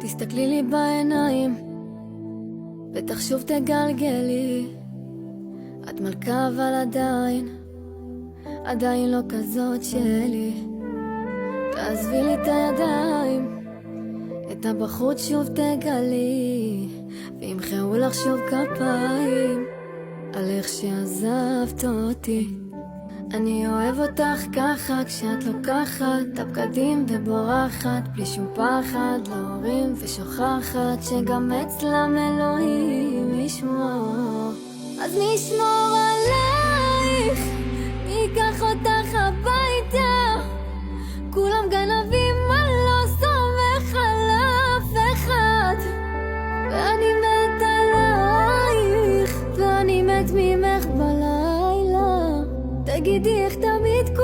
תסתכלי לי בעיניים, בטח שוב תגלגלי. את מלכה אבל עדיין לא כזאת שלי. תעזבי לי את הידיים, את הבחוץ שוב תגלי, וימחאו לך שוב כפיים על איך שעזבת אותי. אני אוהב אותך ככה כשאת לוקחת את הבגדים ובורחת בלי שום פחד להורים, ושוכחת שגם אצלם אלוהים ישמור. אז נשמור עלייך, ניקח אותך הביתה, כולם גנבים, אני לא סומך על אף אחד, ואני מת עלייך, ואני מת ממך בלילה. תגידי איך תמיד